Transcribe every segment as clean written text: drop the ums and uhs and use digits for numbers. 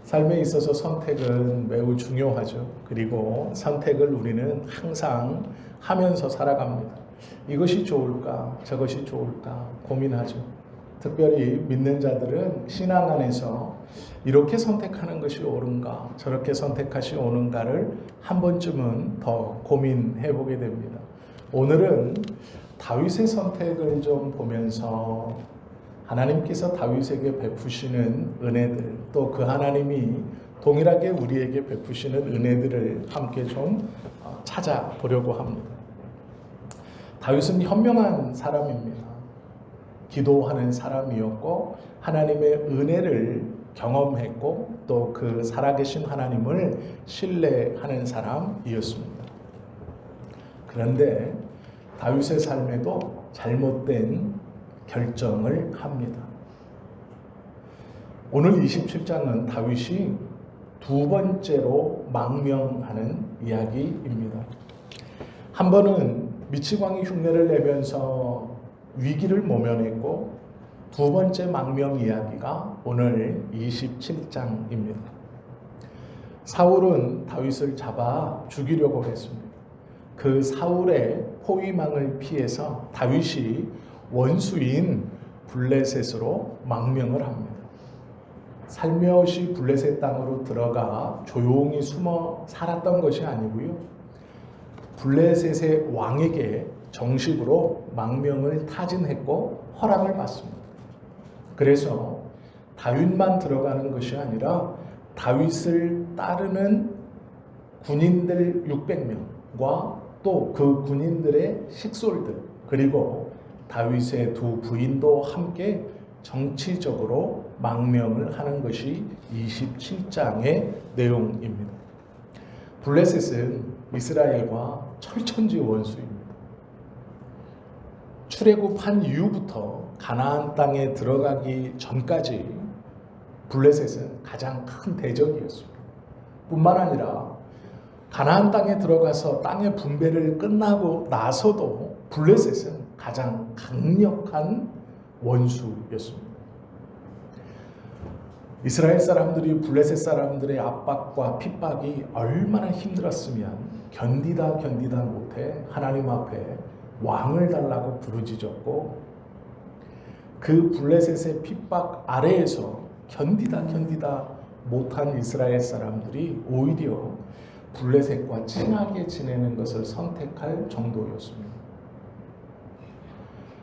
삶에 있어서 선택은 매우 중요하죠. 그리고 선택을 우리는 항상 하면서 살아갑니다. 이것이 좋을까, 저것이 좋을까 고민하죠. 특별히 믿는 자들은 신앙 안에서 이렇게 선택하는 것이 옳은가, 저렇게 선택하시 옳은가를 한 번쯤은 더 고민해 보게 됩니다. 오늘은 다윗의 선택을 좀 보면서 하나님께서 다윗에게 베푸시는 은혜들, 또 그 하나님이 동일하게 우리에게 베푸시는 은혜들을 함께 좀 찾아보려고 합니다. 다윗은 현명한 사람입니다. 기도하는 사람이었고 하나님의 은혜를 경험했고 또 그 살아계신 하나님을 신뢰하는 사람이었습니다. 그런데 다윗의 삶에도 잘못된 결정을 합니다. 오늘 27장은 다윗이 두 번째로 망명하는 이야기입니다. 한 번은 미치광이 흉내를 내면서 위기를 모면했고 두 번째 망명 이야기가 오늘 27장입니다. 사울은 다윗을 잡아 죽이려고 했습니다. 그 사울의 포위망을 피해서 다윗이 원수인 블레셋으로 망명을 합니다. 살며시 블레셋 땅으로 들어가 조용히 숨어 살았던 것이 아니고요. 블레셋의 왕에게 정식으로 망명을 타진했고 허락을 받습니다. 그래서 다윗만 들어가는 것이 아니라 다윗을 따르는 군인들 600명과 또 그 군인들의 식솔들 그리고 다윗의 두 부인도 함께 정치적으로 망명을 하는 것이 27장의 내용입니다. 블레셋은 이스라엘과 철천지 원수입니다. 출애굽한 이후부터 가나안 땅에 들어가기 전까지 블레셋은 가장 큰 대적이었습니다. 뿐만 아니라 가나안 땅에 들어가서 땅의 분배를 끝나고 나서도 블레셋은 가장 강력한 원수였습니다. 이스라엘 사람들이 블레셋 사람들의 압박과 핍박이 얼마나 힘들었으면 견디다 못해 하나님 앞에 왕을 달라고 부르짖었고 그 블레셋의 핍박 아래에서 견디다 못한 이스라엘 사람들이 오히려 블레셋과 친하게 지내는 것을 선택할 정도였습니다.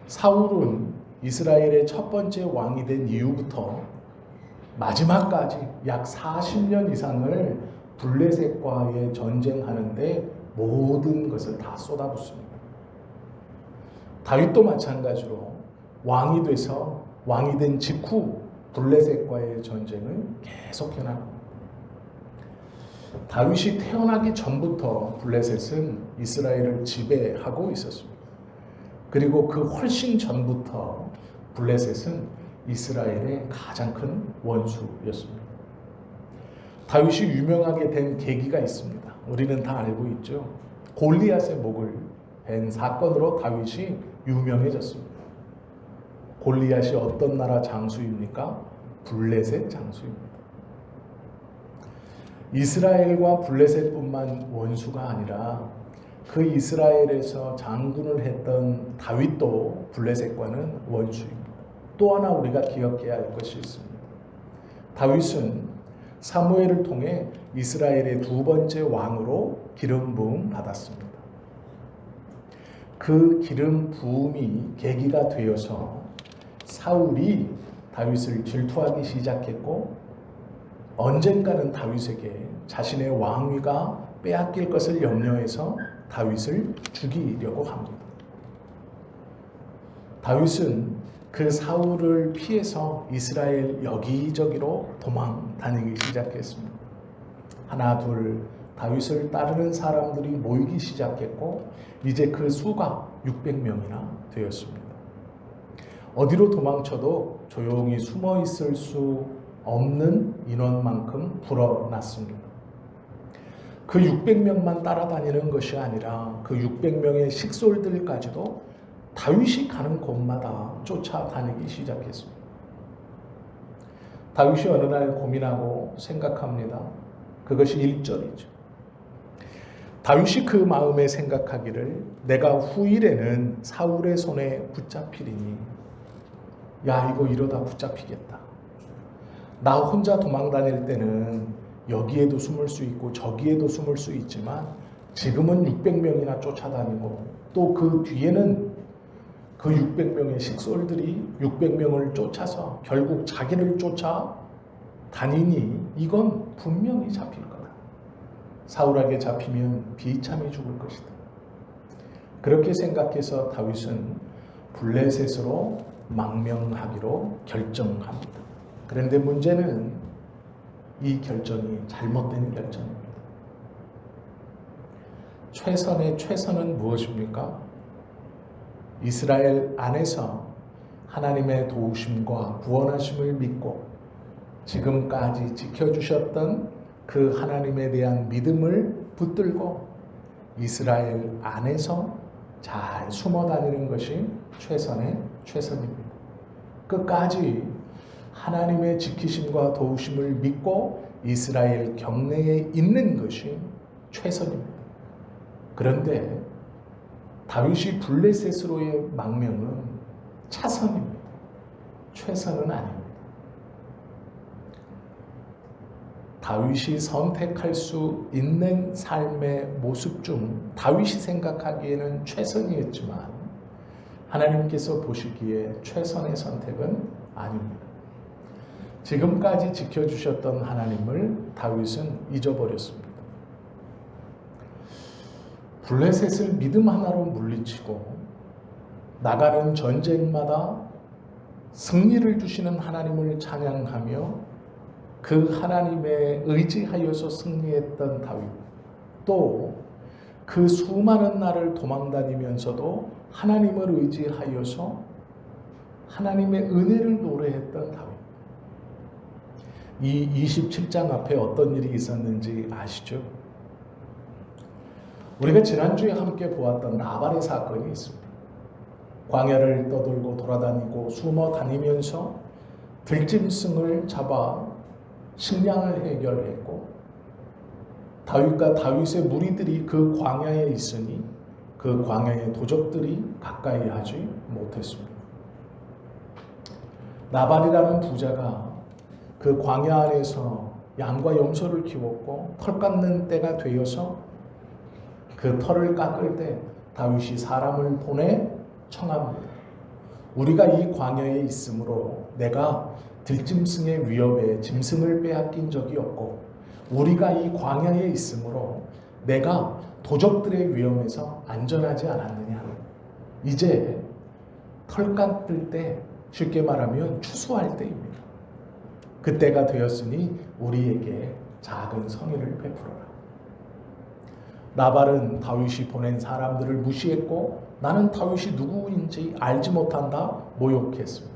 사울은 이스라엘의 첫 번째 왕이 된 이후부터 마지막까지 약 40년 이상을 블레셋과의 전쟁하는데 모든 것을 다 쏟아붓습니다. 다윗도 마찬가지로 왕이 돼서 왕이 된 직후 블레셋과의 전쟁을 계속해 나갑니다. 다윗이 태어나기 전부터 블레셋은 이스라엘을 지배하고 있었습니다. 그리고 그 훨씬 전부터 블레셋은 이스라엘의 가장 큰 원수였습니다. 다윗이 유명하게 된 계기가 있습니다. 우리는 다 알고 있죠. 골리앗의 목을 벤 사건으로 다윗이 유명해졌습니다. 골리앗이 어떤 나라 장수입니까? 블레셋 장수입니다. 이스라엘과 블레셋뿐만 원수가 아니라 그 이스라엘에서 장군을 했던 다윗도 블레셋과는 원수입니다. 또 하나 우리가 기억해야 할 것이 있습니다. 다윗은 사무엘을 통해 이스라엘의 두 번째 왕으로 기름 부음 받았습니다. 그 기름 부음이 계기가 되어서 사울이 다윗을 질투하기 시작했고 언젠가는 다윗에게 자신의 왕위가 빼앗길 것을 염려해서 다윗을 죽이려고 합니다. 다윗은 그 사울을 피해서 이스라엘 여기저기로 도망 다니기 시작했습니다. 하나 둘 다윗을 따르는 사람들이 모이기 시작했고 이제 그 수가 600명이나 되었습니다. 어디로 도망쳐도 조용히 숨어 있을 수 없는 인원만큼 불어났습니다. 그 600명만 따라다니는 것이 아니라 그 600명의 식솔들까지도 다윗이 가는 곳마다 쫓아다니기 시작했습니다. 다윗이 어느 날 고민하고 생각합니다. 그것이 1절이죠. 다윗이 그 마음에 생각하기를 내가 후일에는 사울의 손에 붙잡히리니 야 이거 이러다 붙잡히겠다. 나 혼자 도망 다닐 때는 여기에도 숨을 수 있고 저기에도 숨을 수 있지만 지금은 600명이나 쫓아다니고 또 그 뒤에는 그 600명의 식솔들이 600명을 쫓아서 결국 자기를 쫓아 다니니 이건 분명히 잡힐 거다. 사울에게 잡히면 비참히 죽을 것이다. 그렇게 생각해서 다윗은 블레셋으로 망명하기로 결정합니다. 그런데 문제는 이 결정이 잘못된 결정입니다. 최선의 최선은 무엇입니까? 이스라엘 안에서 하나님의 도우심과 구원하심을 믿고 지금까지 지켜주셨던 그 하나님에 대한 믿음을 붙들고 이스라엘 안에서 잘 숨어 다니는 것이 최선의 최선입니다. 끝까지 하나님의 지키심과 도우심을 믿고 이스라엘 경내에 있는 것이 최선입니다. 그런데 다윗이 블레셋으로의 망명은 차선입니다. 최선은 아닙니다. 다윗이 선택할 수 있는 삶의 모습 중 다윗이 생각하기에는 최선이었지만 하나님께서 보시기에 최선의 선택은 아닙니다. 지금까지 지켜주셨던 하나님을 다윗은 잊어버렸습니다. 블레셋을 믿음 하나로 물리치고 나가는 전쟁마다 승리를 주시는 하나님을 찬양하며 그 하나님에 의지하여서 승리했던 다윗, 또 그 수많은 날을 도망다니면서도 하나님을 의지하여서 하나님의 은혜를 노래했던 다윗. 이 27장 앞에 어떤 일이 있었는지 아시죠? 우리가 지난주에 함께 보았던 나발의 사건이 있습니다. 광야를 떠돌고 돌아다니고 숨어 다니면서 들짐승을 잡아 식량을 해결했고 다윗과 다윗의 무리들이 그 광야에 있으니 그 광야의 도적들이 가까이 하지 못했습니다. 나발이라는 부자가 그 광야 안에서 양과 염소를 키웠고 털 깎는 때가 되어서 그 털을 깎을 때 다윗이 사람을 보내 청합니다. 우리가 이 광야에 있으므로 내가 들짐승의 위협에 짐승을 빼앗긴 적이 없고 우리가 이 광야에 있으므로 내가 도적들의 위험에서 안전하지 않았느냐. 이제 털 깎을 때 쉽게 말하면 추수할 때입니다. 그때가 되었으니 우리에게 작은 성의를 베풀어라. 나발은 다윗이 보낸 사람들을 무시했고 나는 다윗이 누구인지 알지 못한다 모욕했습니다.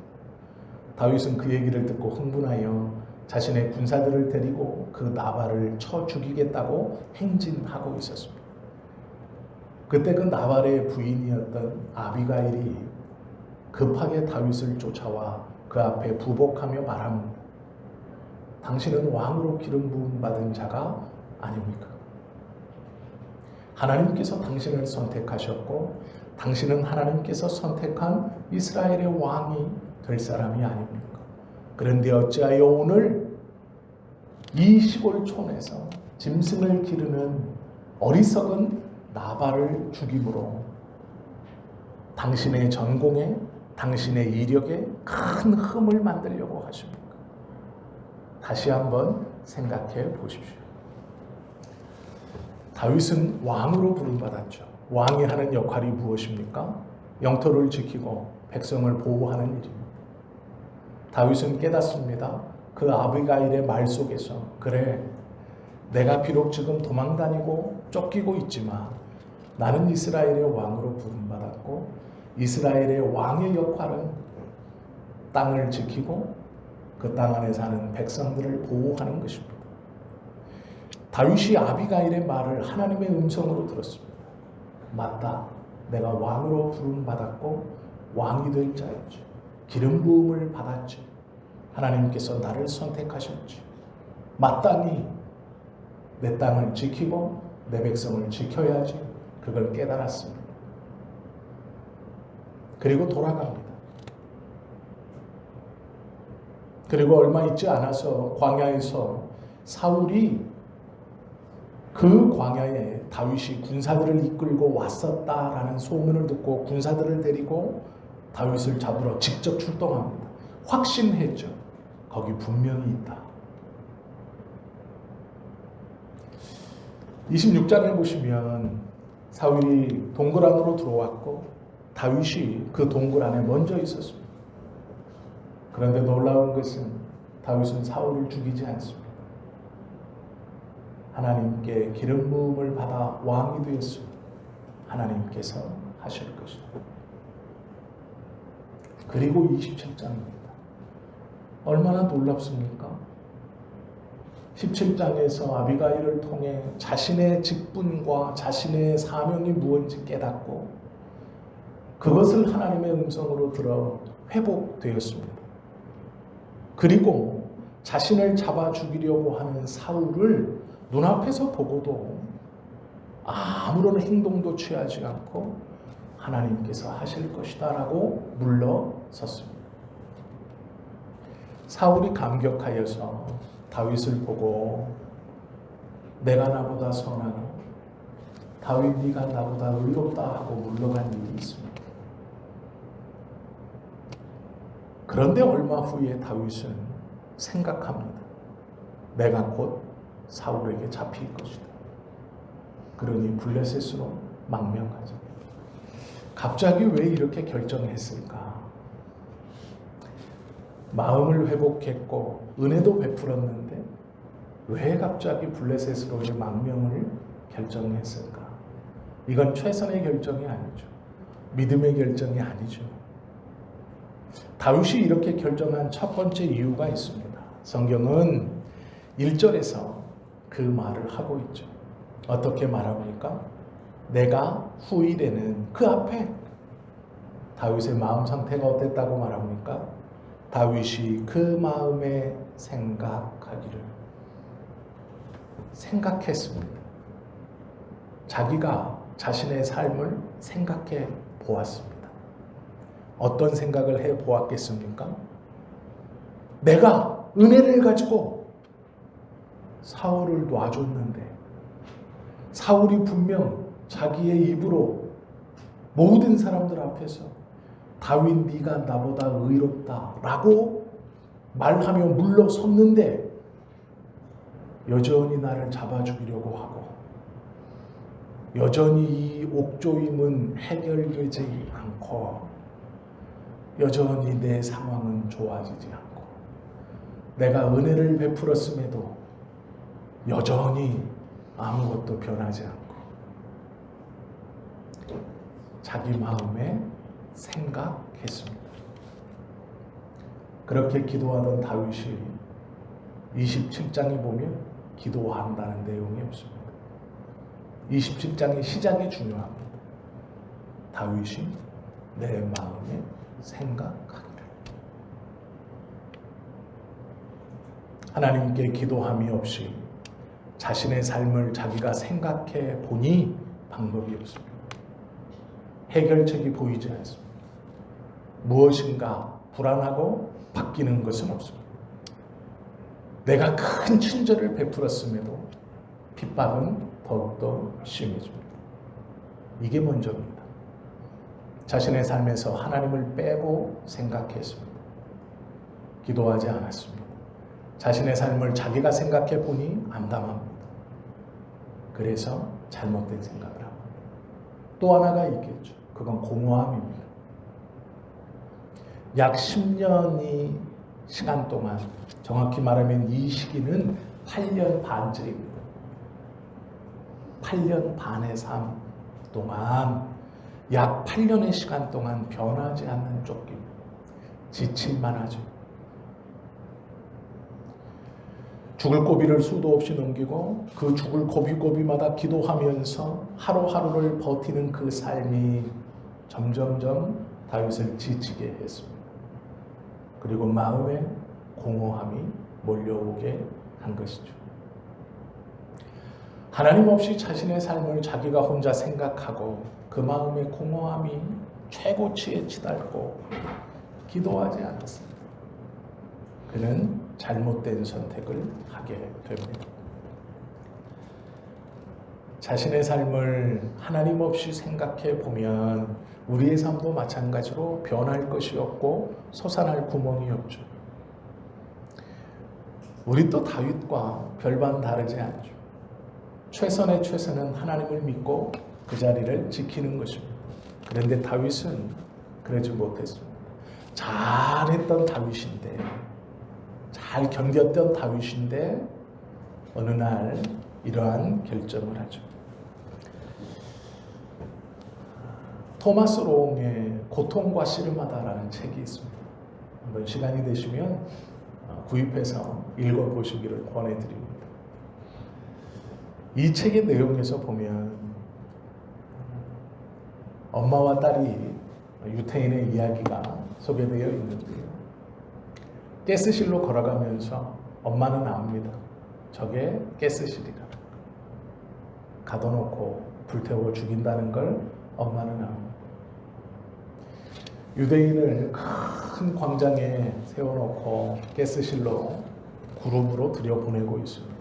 다윗은 그 얘기를 듣고 흥분하여 자신의 군사들을 데리고 그 나발을 쳐 죽이겠다고 행진하고 있었습니다. 그때 그 나발의 부인이었던 아비가일이 급하게 다윗을 쫓아와 그 앞에 부복하며 말합니다. 당신은 왕으로 기름 부음 받은 자가 아닙니까? 하나님께서 당신을 선택하셨고 당신은 하나님께서 선택한 이스라엘의 왕이 될 사람이 아닙니까? 그런데 어찌하여 오늘 이 시골촌에서 짐승을 기르는 어리석은 나발을 죽임으로 당신의 전공에 당신의 이력에 큰 흠을 만들려고 하십니까? 다시 한번 생각해 보십시오. 다윗은 왕으로 부름받았죠. 왕이 하는 역할이 무엇입니까? 영토를 지키고 백성을 보호하는 일입니다. 다윗은 깨닫습니다. 그 아비가일의 말 속에서 그래 내가 비록 지금 도망다니고 쫓기고 있지만 나는 이스라엘의 왕으로 부름받았고 이스라엘의 왕의 역할은 땅을 지키고 그 땅 안에 사는 백성들을 보호하는 것입니다. 다윗이 아비가일의 말을 하나님의 음성으로 들었습니다. 맞다. 내가 왕으로 부름받았고 왕이 될 자였지. 기름 부음을 받았지. 하나님께서 나를 선택하셨지. 마땅히 내 땅을 지키고 내 백성을 지켜야지. 그걸 깨달았습니다. 그리고 돌아갑니다. 그리고 얼마 있지 않아서 광야에서 사울이 그 광야에 다윗이 군사들을 이끌고 왔었다라는 소문을 듣고 군사들을 데리고 다윗을 잡으러 직접 출동합니다. 확신했죠. 거기 분명히 있다. 26장에 보시면 사울이 동굴 안으로 들어왔고 다윗이 그 동굴 안에 먼저 있었습니다. 그런데 놀라운 것은 다윗은 사울을 죽이지 않습니다. 하나님께 기름 부음을 받아 왕이 되었습니다. 하나님께서 하실 것이다. 그리고 27장입니다. 얼마나 놀랍습니까? 17장에서 아비가일을 통해 자신의 직분과 자신의 사명이 무엇인지 깨닫고 그것을 하나님의 음성으로 들어 회복되었습니다. 그리고 자신을 잡아 죽이려고 하는 사울을 눈앞에서 보고도 아무런 행동도 취하지 않고 하나님께서 하실 것이다 라고 물러섰습니다. 사울이 감격하여서 다윗을 보고 내가 나보다 선하고 다윗 네가 나보다 의롭다 하고 물러간 일이 있습니다. 그런데 얼마 후에 다윗은 생각합니다. 내가 곧 사울에게 잡힐 것이다. 그러니 블레셋으로 망명하자. 갑자기 왜 이렇게 결정했을까? 마음을 회복했고 은혜도 베풀었는데 왜 갑자기 블레셋으로의 망명을 결정했을까? 이건 최선의 결정이 아니죠. 믿음의 결정이 아니죠. 다윗이 이렇게 결정한 첫 번째 이유가 있습니다. 성경은 1절에서 그 말을 하고 있죠. 어떻게 말합니까? 내가 후일에는 그 앞에 다윗의 마음 상태가 어땠다고 말합니까? 다윗이 그 마음에 생각했습니다. 자기가 자신의 삶을 생각해 보았습니다. 어떤 생각을 해 보았겠습니까? 내가 은혜를 가지고 사울을 놔줬는데 사울이 분명 자기의 입으로 모든 사람들 앞에서 다윗 네가 나보다 의롭다 라고 말하며 물러섰는데 여전히 나를 잡아 죽이려고 하고 여전히 이 옥조임은 해결되지 않고 여전히 내 상황은 좋아지지 않고 내가 은혜를 베풀었음에도 여전히 아무것도 변하지 않고 자기 마음에 생각했습니다. 그렇게 기도하던 다윗이 27장에 보면 기도한다는 내용이 없습니다. 27장의 시작이 중요합니다. 다윗이 내 마음에 생각하기를. 하나님께 기도함이 없이 자신의 삶을 자기가 생각해 보니 방법이 없습니다. 해결책이 보이지 않습니다. 무엇인가 불안하고 바뀌는 것은 없습니다. 내가 큰 친절을 베풀었음에도 핍박은 더욱더 심해집니다. 이게 먼저입니다. 자신의 삶에서 하나님을 빼고 생각했습니다. 기도하지 않았습니다. 자신의 삶을 자기가 생각해 보니 암담합니다. 그래서 잘못된 생각을 합니다. 또 하나가 있겠죠. 그건 공허함입니다. 약 10년이 시간 동안, 정확히 말하면 이 시기는 8년 반째입니다. 8년 반의 삶 동안 약 8년의 시간 동안 변하지 않는 쫓김, 지칠만 하죠. 죽을 고비를 수도 없이 넘기고 그 죽을 고비고비마다 기도하면서 하루하루를 버티는 그 삶이 점점점 다윗을 지치게 했습니다. 그리고 마음에 공허함이 몰려오게 한 것이죠. 하나님 없이 자신의 삶을 자기가 혼자 생각하고 그 마음의 공허함이 최고치에 치닫고 기도하지 않았습니다. 그는 잘못된 선택을 하게 됩니다. 자신의 삶을 하나님 없이 생각해 보면 우리의 삶도 마찬가지로 변할 것이 없고 솟아날 구멍이 없죠. 우리 또 다윗과 별반 다르지 않죠. 최선의 최선은 하나님을 믿고 그 자리를 지키는 것입니다. 그런데 다윗은 그러지 못했습니다. 잘했던 다윗인데, 잘 견뎠던 다윗인데 어느 날 이러한 결정을 하죠. 토마스 롱의 고통과 씨름하다라는 책이 있습니다. 한번 시간이 되시면 구입해서 읽어보시기를 권해드립니다. 이 책의 내용에서 보면 엄마와 딸이 유태인의 이야기가 소개되어 있는데요. 가스실로 걸어가면서 엄마는 압니다. 저게 가스실이다. 가둬놓고 불태워 죽인다는 걸 엄마는 압니다. 유대인을 큰 광장에 세워놓고 가스실로 그룹으로 들여보내고 있습니다.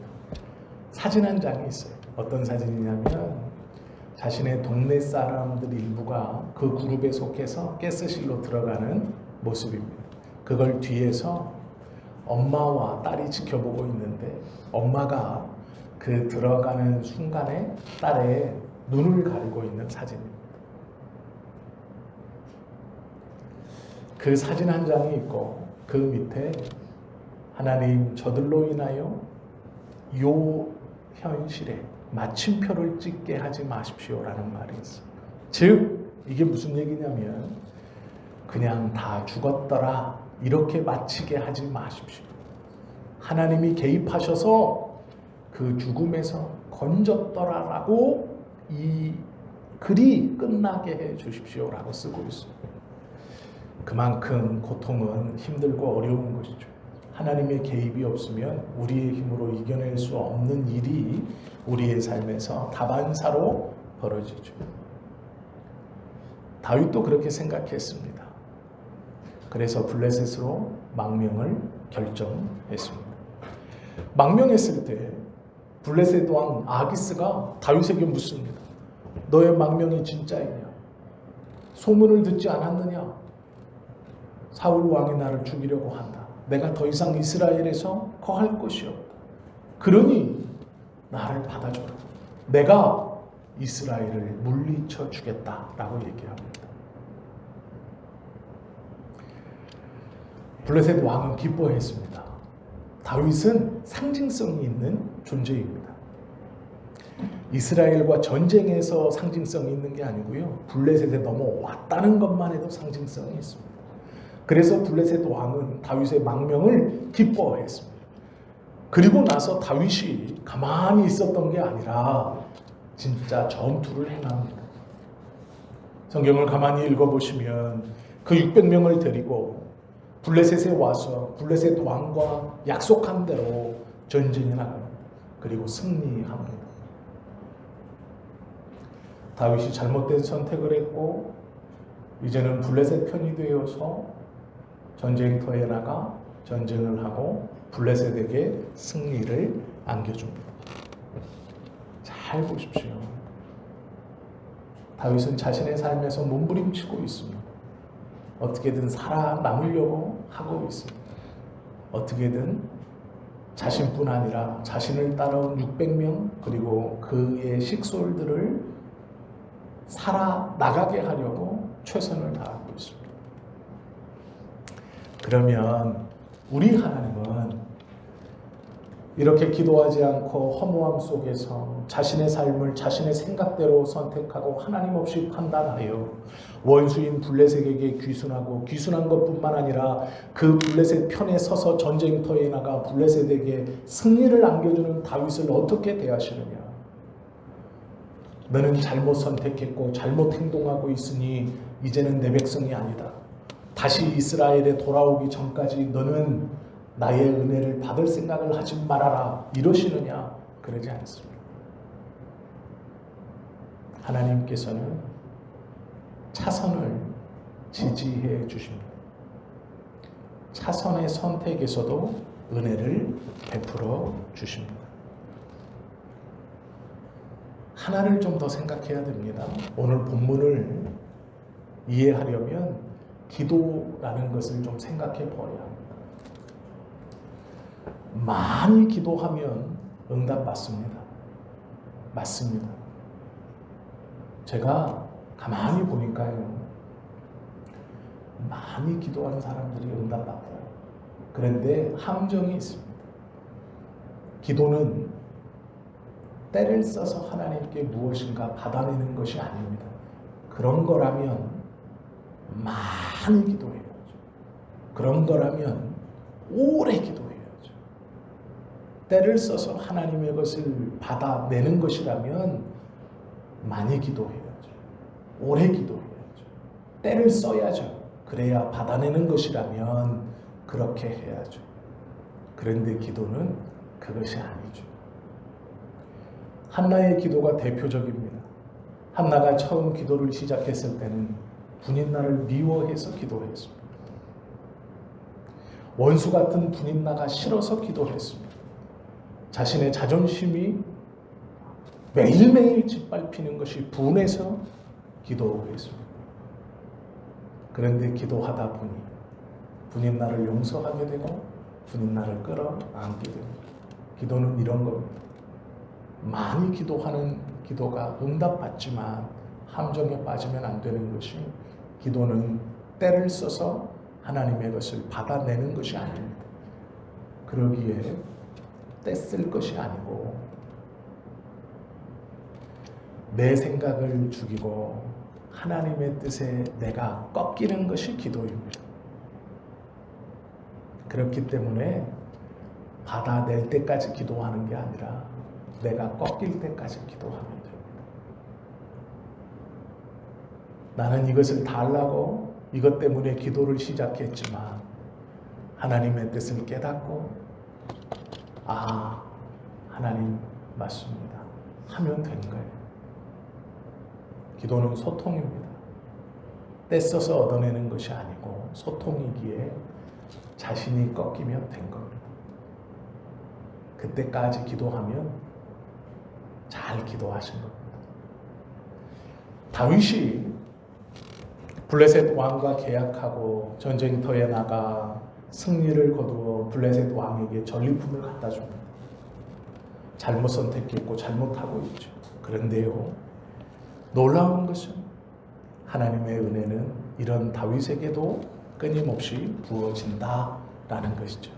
사진 한 장이 있어요. 어떤 사진이냐면 자신의 동네 사람들 일부가 그 그룹에 속해서 가스실로 들어가는 모습입니다. 그걸 뒤에서 엄마와 딸이 지켜보고 있는데 엄마가 그 들어가는 순간에 딸의 눈을 가리고 있는 사진입니다. 그 사진 한 장이 있고 그 밑에 하나님 저들로 인하여 요 현실에 마침표를 찍게 하지 마십시오라는 말이 있습니다. 즉 이게 무슨 얘기냐면 그냥 다 죽었더라 이렇게 마치게 하지 마십시오. 하나님이 개입하셔서 그 죽음에서 건졌더라라고 이 글이 끝나게 해 주십시오라고 쓰고 있습니다. 그만큼 고통은 힘들고 어려운 것이죠. 하나님의 개입이 없으면 우리의 힘으로 이겨낼 수 없는 일이 우리의 삶에서 다반사로 벌어지죠. 다윗도 그렇게 생각했습니다. 그래서 블레셋으로 망명을 결정했습니다. 망명했을 때 블레셋 왕 아기스가 다윗에게 묻습니다. 너의 망명이 진짜이냐? 소문을 듣지 않았느냐? 사울 왕이 나를 죽이려고 한다. 내가 더 이상 이스라엘에서 거할 것이 없다. 그러니 나를 받아줘라. 내가 이스라엘을 물리쳐 주겠다라고 얘기합니다. 블레셋 왕은 기뻐했습니다. 다윗은 상징성이 있는 존재입니다. 이스라엘과 전쟁에서 상징성이 있는 게 아니고요. 블레셋에 넘어왔다는 것만 해도 상징성이 있습니다. 그래서 블레셋 왕은 다윗의 망명을 기뻐했습니다. 그리고 나서 다윗이 가만히 있었던 게 아니라 진짜 전투를 행합니다. 성경을 가만히 읽어보시면 그 600명을 데리고 블레셋에 와서 블레셋 왕과 약속한 대로 전쟁에 나갑니다. 그리고 승리합니다. 다윗이 잘못된 선택을 했고 이제는 블레셋 편이 되어서 전쟁터에 나가 전쟁을 하고 블레셋에게 승리를 안겨줍니다. 잘 보십시오. 다윗은 자신의 삶에서 몸부림치고 있습니다. 어떻게든 살아남으려고 하고 있습니다. 어떻게든 자신뿐 아니라 자신을 따라온 600명 그리고 그의 식솔들을 살아나가게 하려고 최선을 다하고 있습니다. 그러면 우리 하나님은 이렇게 기도하지 않고 허무함 속에서 자신의 삶을 자신의 생각대로 선택하고 하나님 없이 판단하여 원수인 블레셋에게 귀순하고 귀순한 것뿐만 아니라 그 블레셋 편에 서서 전쟁터에 나가 블레셋에게 승리를 안겨주는 다윗을 어떻게 대하시느냐? 너는 잘못 선택했고 잘못 행동하고 있으니 이제는 내 백성이 아니다. 다시 이스라엘에 돌아오기 전까지 너는 나의 은혜를 받을 생각을 하지 말아라 이러시느냐? 그러지 않습니다. 하나님께서는 차선을 지지해 주십니다. 차선의 선택에서도 은혜를 베풀어 주십니다. 하나를 좀 더 생각해야 됩니다. 오늘 본문을 이해하려면 기도라는 것을 좀 생각해 보아야 합니다. 많이 기도하면 응답 받습니다. 맞습니다. 제가 가만히 보니까요, 많이 기도하는 사람들이 응답 받아요. 그런데 함정이 있습니다. 기도는 때를 써서 하나님께 무엇인가 받아내는 것이 아닙니다. 그런 거라면 많이 기도해야죠. 그런 거라면 오래 기도해야죠. 때를 써서 하나님의 것을 받아내는 것이라면 많이 기도해야죠. 오래 기도해야죠. 때를 써야죠. 그래야 받아내는 것이라면 그렇게 해야죠. 그런데 기도는 그것이 아니죠. 한나의 기도가 대표적입니다. 한나가 처음 기도를 시작했을 때는 분인나를 미워해서 기도했습니다. 원수 같은 분인나가 싫어서 기도했습니다. 자신의 자존심이 매일매일 짓밟히는 것이 분해서 기도했습니다. 그런데 기도하다 보니 분인나를 용서하게 되고 분인나를 끌어안게 됩니다. 기도는 이런 겁니다. 많이 기도하는 기도가 응답받지만 함정에 빠지면 안 되는 것이, 기도는 때를 써서 하나님의 것을 받아내는 것이 아닙니다. 그러기에 때 쓸 것이 아니고 내 생각을 죽이고 하나님의 뜻에 내가 꺾이는 것이 기도입니다. 그렇기 때문에 받아낼 때까지 기도하는 게 아니라 내가 꺾일 때까지 기도하면 됩니다. 나는 이것을 달라고 이것 때문에 기도를 시작했지만 하나님의 뜻을 깨닫고, 아, 하나님 맞습니다 하면 된 거예요. 기도는 소통입니다. 떼써서 얻어내는 것이 아니고 소통이기에 자신이 꺾이면 된 겁니다. 그때까지 기도하면 잘 기도하신 겁니다. 다윗이 블레셋 왕과 계약하고 전쟁터에 나가 승리를 거두어 블레셋 왕에게 전리품을 갖다 줍니다. 잘못 선택했고 잘못하고 있죠. 그런데요, 놀라운 것은 하나님의 은혜는 이런 다윗에게도 끊임없이 부어진다라는 것이죠.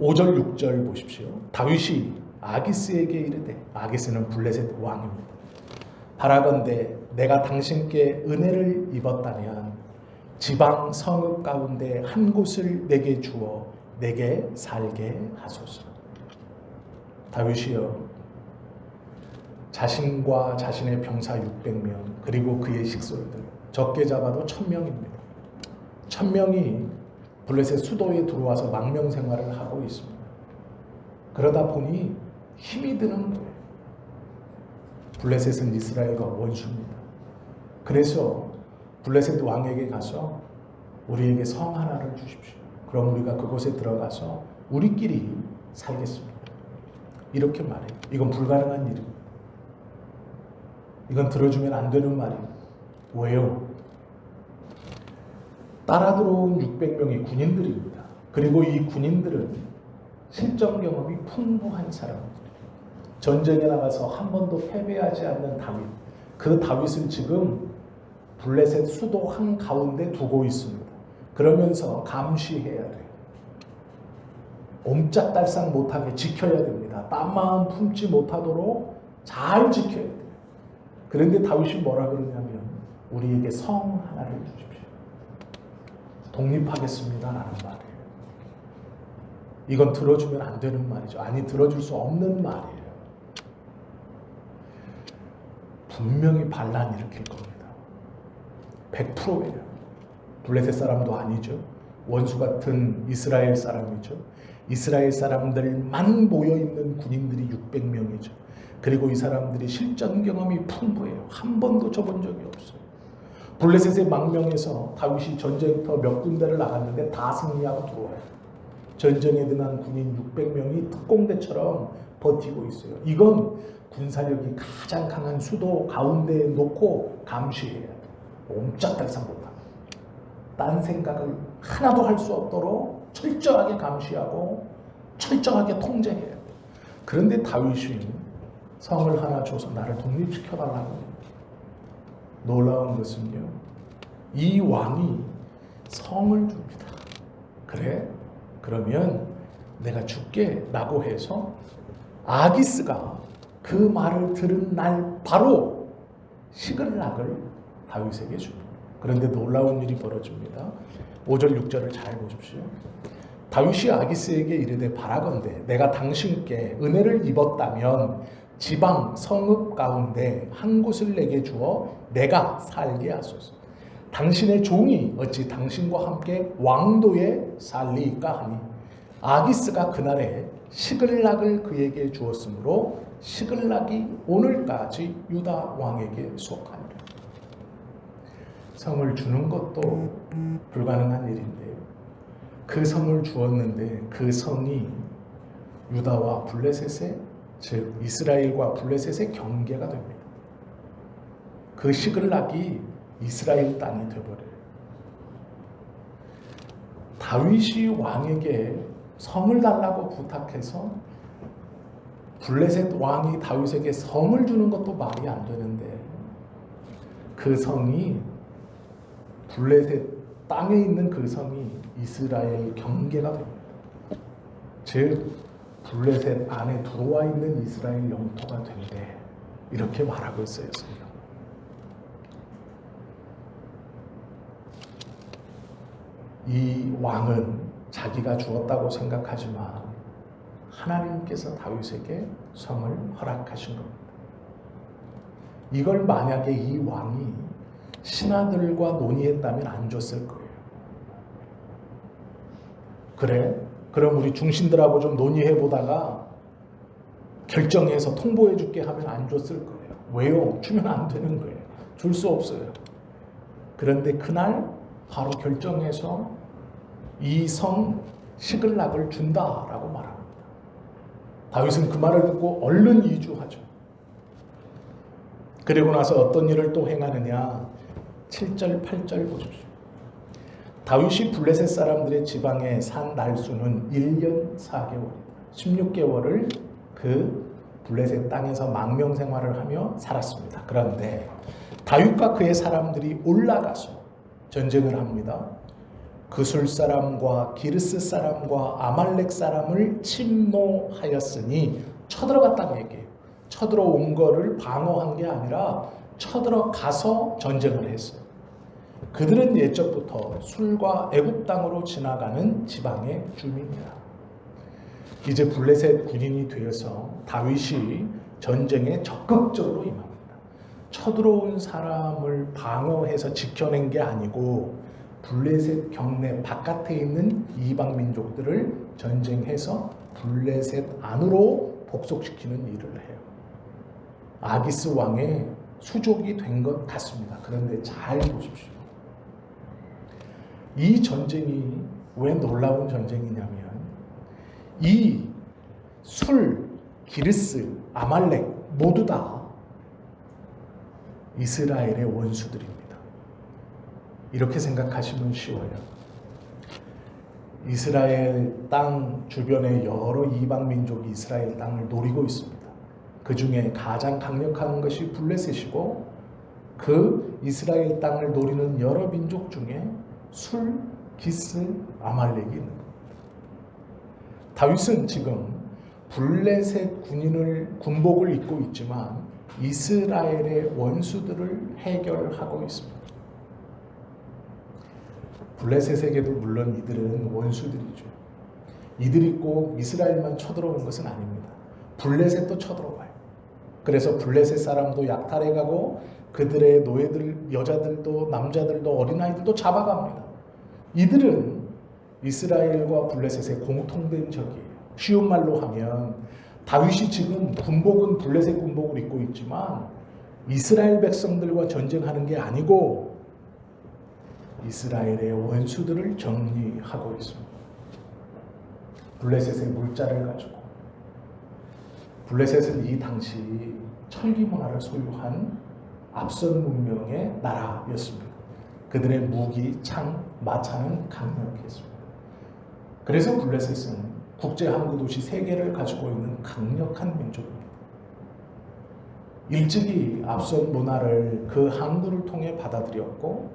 5절 6절 보십시오. 다윗이 아기스에게 이르되, 아기스는 블레셋 왕입니다. 바라건대 내가 당신께 은혜를 입었다면 지방 성읍 가운데 한 곳을 내게 주어 내게 살게 하소서. 다윗이요, 자신과 자신의 병사 600명 그리고 그의 식솔들 적게 잡아도 1000명입니다. 1000명이 블레셋 수도에 들어와서 망명 생활을 하고 있습니다. 그러다 보니 힘이 드는 거예요. 블레셋은 이스라엘과 원수입니다. 그래서 블레셋 왕에게 가서 우리에게 성 하나를 주십시오. 그럼 우리가 그곳에 들어가서 우리끼리 살겠습니다. 이렇게 말해요. 이건 불가능한 일입니다. 이건 들어주면 안 되는 말이에요. 왜요? 따라 들어온 600명이 군인들입니다. 그리고 이 군인들은 실전 경험이 풍부한 사람들. 전쟁에 나가서 한 번도 패배하지 않는 다윗. 그 다윗을 지금 블레셋 수도 한가운데 두고 있습니다. 그러면서 감시해야 돼요. 옴짝달싹 못하게 지켜야 됩니다. 딴마음 품지 못하도록 잘 지켜야 돼요. 그런데 다윗이 뭐라 그러냐면 우리에게 성 하나를 주십시오. 독립하겠습니다 라는 말이에요. 이건 들어주면 안 되는 말이죠. 아니, 들어줄 수 없는 말이에요. 분명히 반란 일으킬 겁니다. 100%예요. 블레셋 사람도 아니죠. 원수 같은 이스라엘 사람이죠. 이스라엘 사람들만 모여있는 군인들이 600명이죠. 그리고 이 사람들이 실전 경험이 풍부해요. 한 번도 져본 적이 없어요. 블레셋의 망명에서 다윗이 전쟁터 몇 군데를 나갔는데 다 승리하고 들어와요. 전쟁에 등한 군인 600명이 특공대처럼 버티고 있어요. 이건 군사력이 가장 강한 수도 가운데에 놓고 감시해야 돼요. 옴짝달싹 못합니다. 딴 생각을 하나도 할 수 없도록 철저하게 감시하고 철저하게 통제해야 돼요. 그런데 다윗이 성을 하나 줘서 나를 독립시켜달라고. 놀라운 것은요, 이 왕이 성을 줍니다. 그래? 그러면 내가 줄게 라고 해서 아기스가 그 말을 들은 날 바로 시글락을 다윗에게 줍니다. 그런데 놀라운 일이 벌어집니다. 5절 6절을 잘 보십시오. 다윗이 아기스에게 이르되 바라건대 내가 당신께 은혜를 입었다면 지방 성읍 가운데 한 곳을 내게 주어 내가 살게 하소서. 당신의 종이 어찌 당신과 함께 왕도에 살리이까 하니 아기스가 그날에 시글락을 그에게 주었으므로 시글락이 오늘까지 유다 왕에게 속하니라. 성을 주는 것도 불가능한 일인데요. 그 성을 주었는데 그 성이 유다와 블레셋의 즉 이스라엘과 블레셋의 경계가 됩니다. 그 시글락이 이스라엘 땅이 되어버려요. 다윗이 왕에게 성을 달라고 부탁해서 블레셋 왕이 다윗에게 성을 주는 것도 말이 안 되는데 그 성이 블레셋 땅에 있는 그 성이 이스라엘 경계가 됩니다. 즉 블레셋 안에 들어와 있는 이스라엘 영토가 된대. 이렇게 말하고 있어요. 성경. 이 왕은 자기가 주었다고 생각하지만 하나님께서 다윗에게 성을 허락하신 겁니다. 이걸 만약에 이 왕이 신하들과 논의했다면 안 줬을 거예요. 그래? 그럼 우리 중신들하고 좀 논의해보다가 결정해서 통보해줄게 하면 안 줬을 거예요. 왜요? 주면 안 되는 거예요. 줄 수 없어요. 그런데 그날 바로 결정해서 이 성 시글락을 준다라고 말합니다. 다윗은 그 말을 듣고 얼른 이주하죠. 그리고 나서 어떤 일을 또 행하느냐. 7절 8절 보십시오. 다윗이 블레셋 사람들의 지방에 산 날수는 1년 4개월 16개월을 그 블레셋 땅에서 망명 생활을 하며 살았습니다. 그런데 다윗과 그의 사람들이 올라가서 전쟁을 합니다. 그술 사람과 기르스 사람과 아말렉 사람을 침노하였으니 쳐들어갔다는 얘기예요. 쳐들어온 거를 방어한 게 아니라 쳐들어가서 전쟁을 했어요. 그들은 예적부터 술과 애굽 땅으로 지나가는 지방의 주민이라. 이제 블레셋 군인이 되어서 다윗이 전쟁에 적극적으로 임합니다. 쳐들어온 사람을 방어해서 지켜낸 게 아니고 블레셋 경내 바깥에 있는 이방 민족들을 전쟁해서 블레셋 안으로 복속시키는 일을 해요. 아기스 왕의 수족이 된 것 같습니다. 그런데 잘 보십시오. 이 전쟁이 왜 놀라운 전쟁이냐면 이 술, 기르스, 아말렉 모두 다 이스라엘의 원수들입니다. 이렇게 생각하시면 쉬워요. 이스라엘 땅 주변에 여러 이방 민족이 이스라엘 땅을 노리고 있습니다. 그 중에 가장 강력한 것이 블레셋이고 그 이스라엘 땅을 노리는 여러 민족 중에 술, 기스, 아말렉이 있는 겁니다. 다윗은 지금 블레셋 군복을 입고 있지만 이스라엘의 원수들을 해결하고 있습니다. 블레셋에게도 물론 이들은 원수들이죠. 이들이 꼭 이스라엘만 쳐들어온 것은 아닙니다. 블레셋도 쳐들어와요. 그래서 블레셋 사람도 약탈해가고 그들의 노예들, 여자들도 남자들도 어린아이들도 잡아갑니다. 이들은 이스라엘과 블레셋의 공통된 적이에요. 쉬운 말로 하면 다윗이 지금 군복은 블레셋 군복을 입고 있지만 이스라엘 백성들과 전쟁하는 게 아니고 이스라엘의 원수들을 정리하고 있습니다. 블레셋의 물자를 가지고, 블레셋은 이 당시 철기 문화를 소유한 앞선 문명의 나라였습니다. 그들의 무기, 창, 마차는 강력했습니다. 그래서 블레셋은 국제 항구 도시 3개를 가지고 있는 강력한 민족입니다. 일찍이 앞선 문화를 그 항구를 통해 받아들였고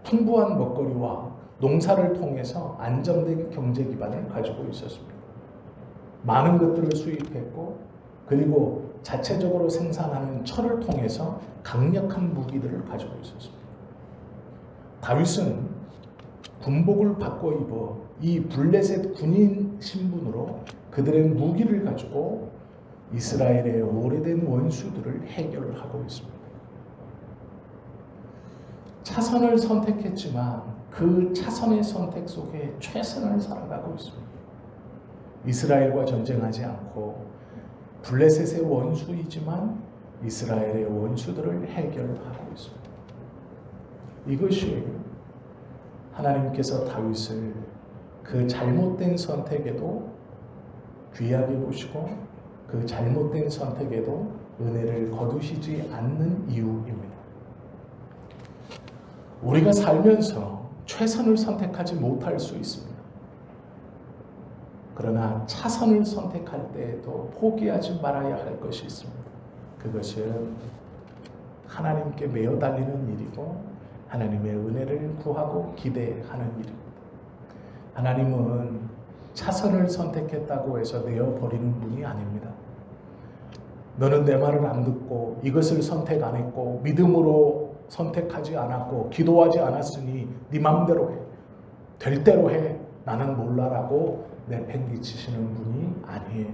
풍부한 먹거리와 농사를 통해서 안정된 경제 기반을 가지고 있었습니다. 많은 것들을 수입했고 그리고 자체적으로 생산하는 철을 통해서 강력한 무기들을 가지고 있었습니다. 다윗은 군복을 바꿔 입어 이 블레셋 군인 신분으로 그들의 무기를 가지고 이스라엘의 오래된 원수들을 해결하고 있습니다. 차선을 선택했지만 그 차선의 선택 속에 최선을 살아가고 있습니다. 이스라엘과 전쟁하지 않고 블레셋의 원수이지만 이스라엘의 원수들을 해결하고 있습니다. 이것이 하나님께서 다윗을 그 잘못된 선택에도 귀하게 보시고 그 잘못된 선택에도 은혜를 거두시지 않는 이유입니다. 우리가 살면서 최선을 선택하지 못할 수 있습니다. 그러나 차선을 선택할 때에도 포기하지 말아야 할 것이 있습니다. 그것은 하나님께 매어 달리는 일이고 하나님의 은혜를 구하고 기대하는 일입니다. 하나님은 차선을 선택했다고 해서 내어버리는 분이 아닙니다. 너는 내 말을 안 듣고 이것을 선택 안 했고 믿음으로 선택하지 않았고 기도하지 않았으니 네 맘대로 해. 될 대로 해. 나는 몰라라고 내팽개치시는 분이 아니에요.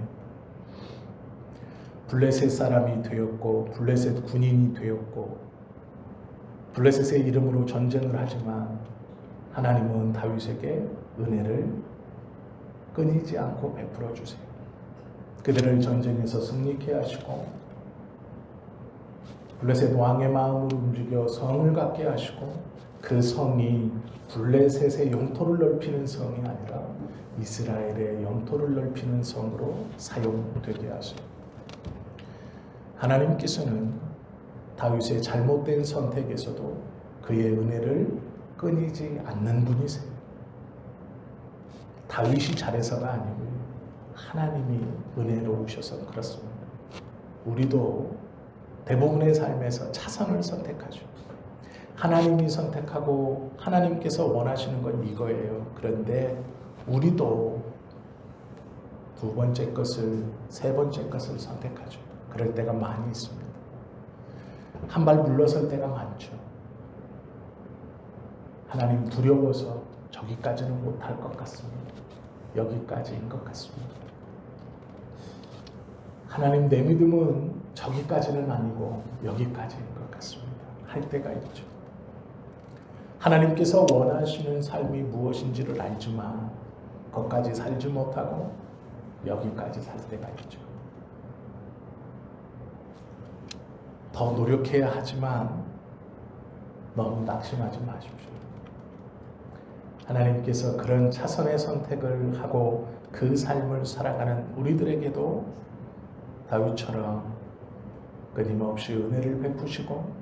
블레셋 사람이 되었고 블레셋 군인이 되었고 블레셋의 이름으로 전쟁을 하지만 하나님은 다윗에게 은혜를 끊이지 않고 베풀어 주세요. 그들을 전쟁에서 승리케 하시고 블레셋 왕의 마음을 움직여 성을 갖게 하시고 그 성이 블레셋의 영토를 넓히는 성이 아니라 이스라엘의 영토를 넓히는 성으로 사용되게 하시고 하나님께서는 다윗의 잘못된 선택에서도 그의 은혜를 끊이지 않는 분이세요. 다윗이 잘해서가 아니고요. 하나님이 은혜로우셔서 그렇습니다. 우리도 대부분의 삶에서 차선을 선택하죠. 하나님이 선택하고 하나님께서 원하시는 건 이거예요. 그런데 우리도 2번째 것을, 3번째 것을 선택하죠. 그럴 때가 많이 있습니다. 한 발 물러설 때가 많죠. 하나님 두려워서 저기까지는 못할 것 같습니다. 여기까지인 것 같습니다. 하나님 내 믿음은 저기까지는 아니고 여기까지인 것 같습니다. 할 때가 있죠. 하나님께서 원하시는 삶이 무엇인지를 알지만 거기까지 살지 못하고 여기까지 살 때가 있죠. 더 노력해야 하지만 너무 낙심하지 마십시오. 하나님께서 그런 차선의 선택을 하고 그 삶을 살아가는 우리들에게도 다윗처럼 끊임없이 은혜를 베푸시고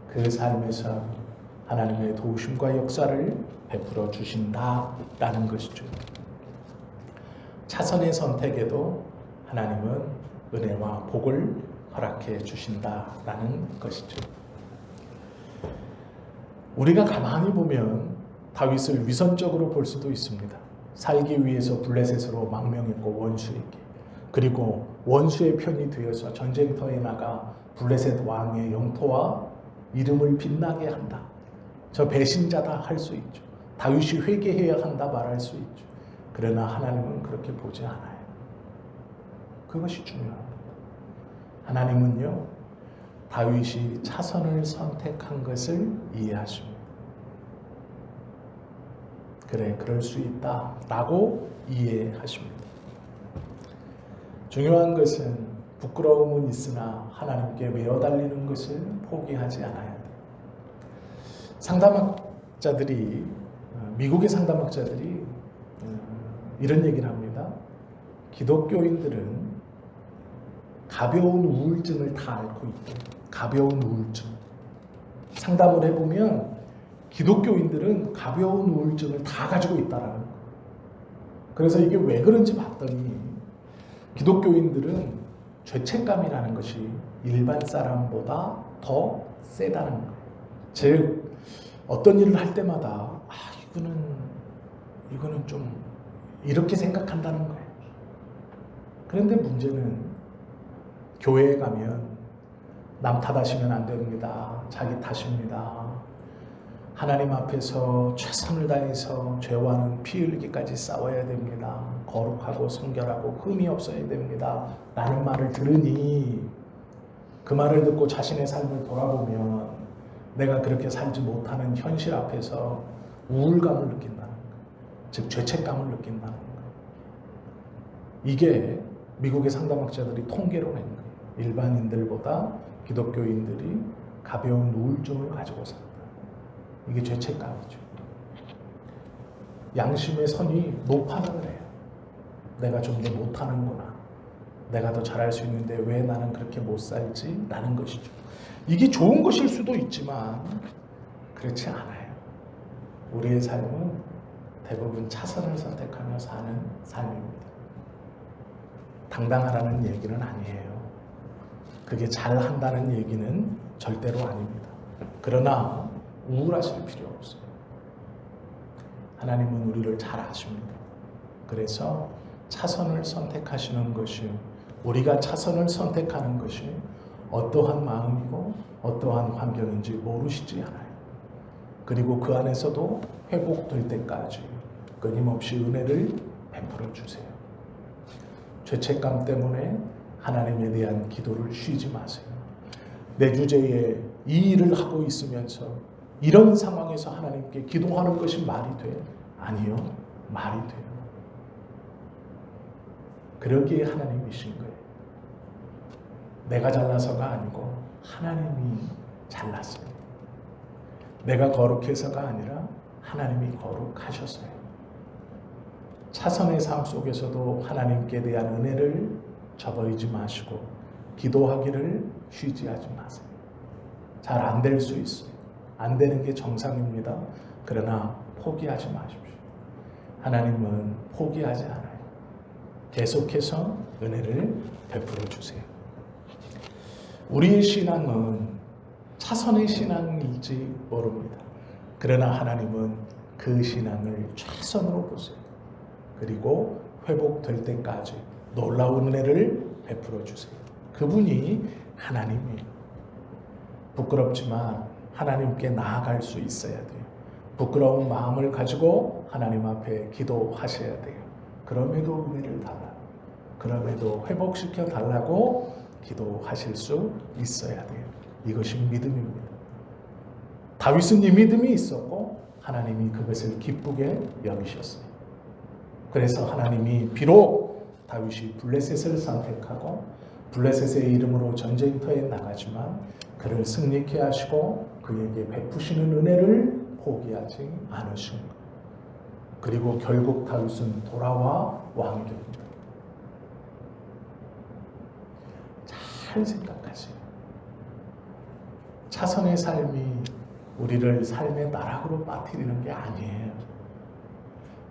그 삶에서 하나님의 도우심과 역사를 베풀어 주신다라는 것이죠. 차선의 선택에도 하나님은 은혜와 복을 허락해 주신다라는 것이죠. 우리가 가만히 보면 다윗을 위선적으로 볼 수도 있습니다. 살기 위해서 블레셋으로 망명했고 원수에게, 그리고 원수의 편이 되어서 전쟁터에 나가 블레셋 왕의 영토와 이름을 빛나게 한다. 저 배신자다 할 수 있죠. 다윗이 회개해야 한다 말할 수 있죠. 그러나 하나님은 그렇게 보지 않아요. 그것이 중요합니다. 하나님은요, 다윗이 차선을 선택한 것을 이해하십니다. 그래, 그럴 수 있다 라고 이해하십니다. 중요한 것은 부끄러움은 있으나 하나님께 매어달리는 것을 포기하지 않아야 돼요. 상담학자들이, 미국의 상담학자들이 이런 얘기를 합니다. 기독교인들은 가벼운 우울증을 다 앓고 있대요. 가벼운 우울증. 상담을 해보면 기독교인들은 가벼운 우울증을 다 가지고 있다라는 거예요. 그래서 이게 왜 그런지 봤더니 기독교인들은 죄책감이라는 것이 일반 사람보다 더 세다는 거예요. 즉 어떤 일을 할 때마다 이거는 좀 이렇게 생각한다는 거예요. 그런데 문제는 교회에 가면 남 탓하시면 안 됩니다. 자기 탓입니다. 하나님 앞에서 최선을 다해서 죄와는 피 흘리기까지 싸워야 됩니다. 거룩하고 성결하고 흠이 없어야 됩니다. 라는 말을 들으니 그 말을 듣고 자신의 삶을 돌아보면 내가 그렇게 살지 못하는 현실 앞에서 우울감을 느낀다는 거예요. 즉 죄책감을 느낀다는 거예요. 이게 미국의 상담학자들이 통계로 낸 거예요. 일반인들보다 기독교인들이 가벼운 우울증을 가지고 산다. 이게 죄책감이죠. 양심의 선이 높아는 그래요. 내가 좀 더 못하는구나. 내가 더 잘할 수 있는데 왜 나는 그렇게 못 살지? 라는 것이죠. 이게 좋은 것일 수도 있지만 그렇지 않아요. 우리의 삶은 대부분 차선을 선택하며 사는 삶입니다. 당당하라는 얘기는 아니에요. 그게 잘한다는 얘기는 절대로 아닙니다. 그러나 우울하실 필요 없어요. 하나님은 우리를 잘 아십니다. 그래서 차선을 선택하시는 것이, 우리가 차선을 선택하는 것이 어떠한 마음이고 어떠한 환경인지 모르시지 않아요. 그리고 그 안에서도 회복될 때까지 끊임없이 은혜를 베풀어 주세요. 죄책감 때문에 하나님에 대한 기도를 쉬지 마세요. 내 주제에 이 일을 하고 있으면서 이런 상황에서 하나님께 기도하는 것이 말이 돼요? 아니요. 말이 돼요. 그러기에 하나님이신 거예요. 내가 잘나서가 아니고 하나님이 잘났어요. 내가 거룩해서가 아니라 하나님이 거룩하셨어요. 차선의 삶 속에서도 하나님께 대한 은혜를 저버리지 마시고 기도하기를 쉬지 하지 마세요. 잘 안 될 수 있어요. 안 되는 게 정상입니다. 그러나 포기하지 마십시오. 하나님은 포기하지 않아요. 계속해서 은혜를 베풀어 주세요. 우리의 신앙은 차선의 신앙일지 모릅니다. 그러나 하나님은 그 신앙을 최선으로 보세요. 그리고 회복될 때까지 놀라운 은혜를 베풀어 주세요. 그분이 하나님이에요. 부끄럽지만 하나님께 나아갈 수 있어야 돼요. 부끄러운 마음을 가지고 하나님 앞에 기도하셔야 돼요. 그럼에도 은혜를 달라. 그럼에도 회복시켜 달라고 기도하실 수 있어야 돼요. 이것이 믿음입니다. 다윗은 이 믿음이 있었고 하나님이 그것을 기쁘게 여기셨어요. 그래서 하나님이 비록 다윗이 블레셋을 선택하고 블레셋의 이름으로 전쟁터에 나가지만 그를 승리케 하시고 그에게 베푸시는 은혜를 포기하지 않으신 것. 그리고 결국 다윗은 돌아와 왕이 됩니다. 잘 생각하세요. 차선의 삶이 우리를 삶의 나락으로 빠뜨리는 게 아니에요.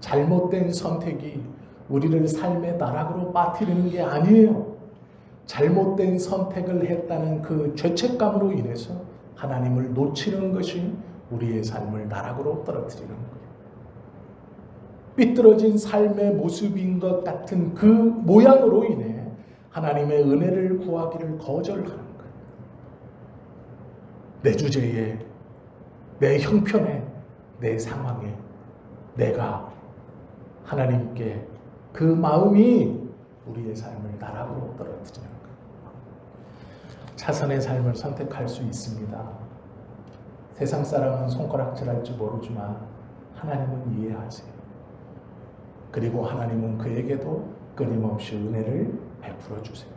잘못된 선택이 우리를 삶의 나락으로 빠뜨리는 게 아니에요. 잘못된 선택을 했다는 그 죄책감으로 인해서 하나님을 놓치는 것이 우리의 삶을 나락으로 떨어뜨리는 거예요. 삐뚤어진 삶의 모습인 것 같은 그 모양으로 인해 하나님의 은혜를 구하기를 거절하는 거예요. 내 주제에, 내 형편에, 내 상황에 내가 하나님께 그 마음이 우리의 삶을 나락으로 떨어뜨리는 거예요. 차선의 삶을 선택할 수 있습니다. 세상 사람은 손가락질할지 모르지만 하나님은 이해하세요. 그리고 하나님은 그에게도 끊임없이 은혜를 베풀어 주세요.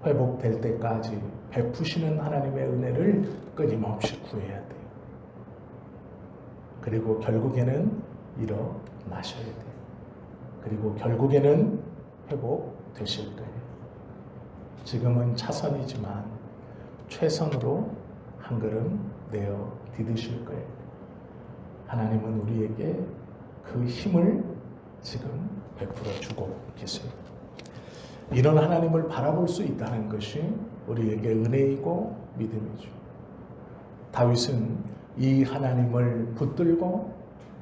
회복될 때까지 베푸시는 하나님의 은혜를 끊임없이 구해야 돼요. 그리고 결국에는 일어나셔야 돼요. 그리고 결국에는 회복되실 거예요. 지금은 차선이지만 최선으로 한 걸음 내어 디디실 거예요. 하나님은 우리에게 그 힘을 지금 베풀어 주고 계세요. 이런 하나님을 바라볼 수 있다는 것이 우리에게 은혜이고 믿음이죠. 다윗은 이 하나님을 붙들고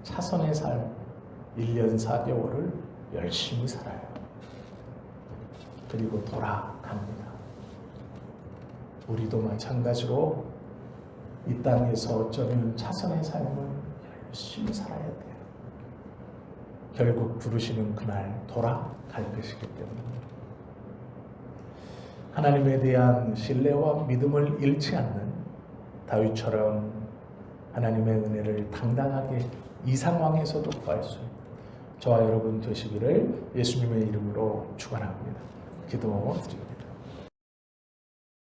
차선의 삶 1년 4개월을 열심히 살아요. 그리고 돌아갑니다. 우리도 마찬가지로 이 땅에서 어쩌면 차선의 삶을 열심히 살아야 돼요. 결국 부르시는 그날 돌아갈 것이기 때문입니다. 하나님에 대한 신뢰와 믿음을 잃지 않는 다윗처럼 하나님의 은혜를 당당하게 이 상황에서도 구할 수 있는 저와 여러분 되시기를 예수님의 이름으로 축원합니다. 기도드립니다.